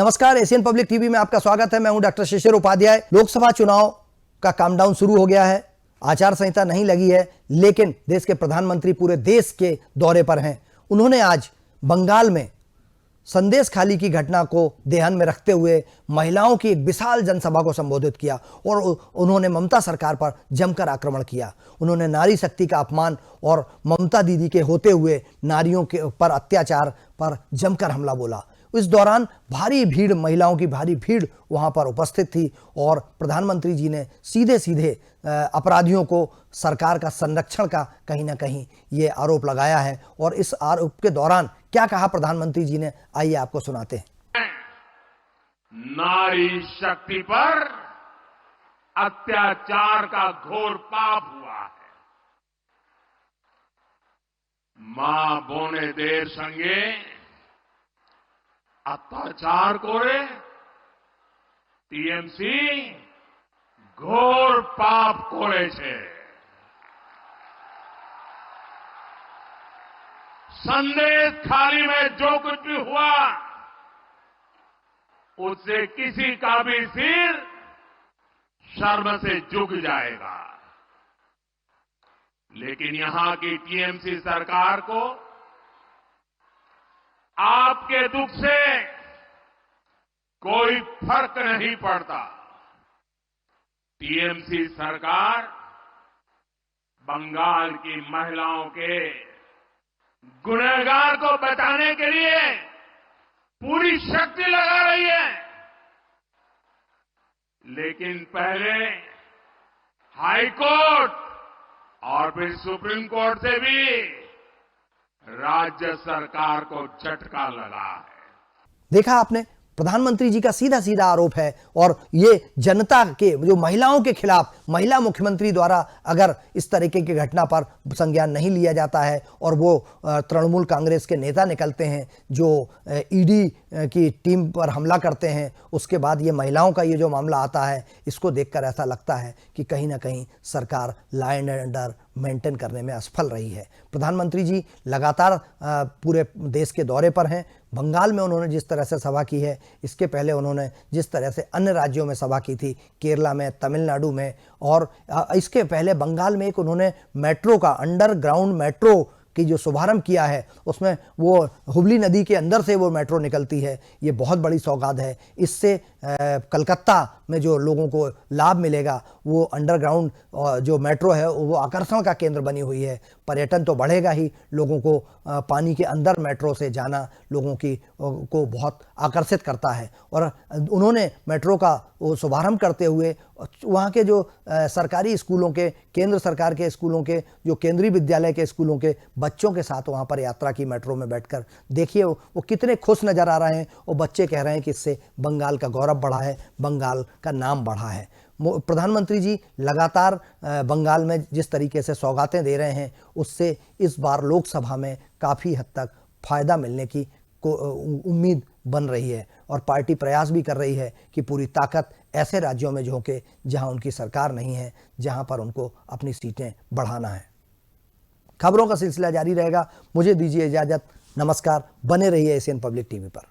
नमस्कार, Asian public TV में आपका स्वागत है। मैं हूं डॉक्टर शिशिर उपाध्याय। लोकसभा चुनाव का काउंटडाउन शुरू हो गया है। आचार संहिता नहीं लगी है, लेकिन देश के प्रधानमंत्री पूरे देश के दौरे पर हैं। उन्होंने आज बंगाल में संदेश खाली की घटना को ध्यान में रखते हुए महिलाओं की एक विशाल जनसभा को संबोधित किया और उन्होंने ममता सरकार पर जमकर आक्रमण किया। उन्होंने नारी शक्ति का अपमान और ममता दीदी के होते हुए नारियों के पर अत्याचार पर जमकर हमला बोला। इस दौरान भारी भीड़, महिलाओं की भारी भीड़ वहां पर उपस्थित थी और प्रधानमंत्री जी ने सीधे सीधे अपराधियों को सरकार का संरक्षण का कहीं ना कहीं ये आरोप लगाया है। और इस आरोप के दौरान क्या कहा प्रधानमंत्री जी ने, आइए आपको सुनाते हैं। नारी शक्ति पर अत्याचार का घोर पाप हुआ है। मां बोने देर संगे अत्याचार करे टीएमसी घोर पाप करे छे। संदेश खाली में जो कुछ भी हुआ उससे किसी का भी सिर शर्म से झुक जाएगा। लेकिन यहां की टीएमसी सरकार को आपके दुख से कोई फर्क नहीं पड़ता। टीएमसी सरकार बंगाल की महिलाओं के गुनहगार को बचाने के लिए पूरी शक्ति लगा रही है। लेकिन पहले हाई कोर्ट और फिर सुप्रीम कोर्ट से भी राज्य सरकार को झटका लगा है। देखा आपने, प्रधानमंत्री जी का सीधा सीधा आरोप है और ये जनता के, जो महिलाओं के खिलाफ, महिला मुख्यमंत्री द्वारा अगर इस तरीके की घटना पर संज्ञान नहीं लिया जाता है और वो तृणमूल कांग्रेस के नेता निकलते हैं जो ईडी की टीम पर हमला करते हैं, उसके बाद ये महिलाओं का ये जो मामला आता है, इसको देखकर ऐसा लगता है कि कहीं ना कहीं सरकार लॉ एंड ऑर्डर मेंटेन करने में असफल रही है। प्रधानमंत्री जी लगातार पूरे देश के दौरे पर हैं। बंगाल में उन्होंने जिस तरह से सभा की है, इसके पहले उन्होंने जिस तरह से अन्य राज्यों में सभा की थी, केरला में, तमिलनाडु में, और इसके पहले बंगाल में एक उन्होंने मेट्रो का, अंडरग्राउंड मेट्रो की जो शुभारंभ किया है, उसमें वो हुबली नदी के अंदर से वो मेट्रो निकलती है। ये बहुत बड़ी सौगात है। इससे कलकत्ता में जो लोगों को लाभ मिलेगा, वो अंडरग्राउंड जो मेट्रो है वो आकर्षण का केंद्र बनी हुई है। पर्यटन तो बढ़ेगा ही, लोगों को पानी के अंदर मेट्रो से जाना लोगों को बहुत आकर्षित करता है। और उन्होंने मेट्रो का वो शुभारंभ करते हुए वहाँ के जो सरकारी स्कूलों के, केंद्र सरकार के स्कूलों के, जो केंद्रीय विद्यालय के स्कूलों के बच्चों के साथ वहाँ पर यात्रा की मेट्रो में बैठकर। देखिए वो कितने खुश नज़र आ रहे हैं और बच्चे कह रहे हैं कि इससे बंगाल का गौरव बढ़ा है, बंगाल का नाम बढ़ा है। प्रधानमंत्री जी लगातार बंगाल में जिस तरीके से सौगातें दे रहे हैं, उससे इस बार लोकसभा में काफ़ी हद तक फ़ायदा मिलने की उम्मीद बन रही है और पार्टी प्रयास भी कर रही है कि पूरी ताकत ऐसे राज्यों में झोंके जहां उनकी सरकार नहीं है, जहां पर उनको अपनी सीटें बढ़ाना है। खबरों का सिलसिला जारी रहेगा। मुझे दीजिए इजाज़त। नमस्कार। बने रहिए एशियन पब्लिक टीवी पर।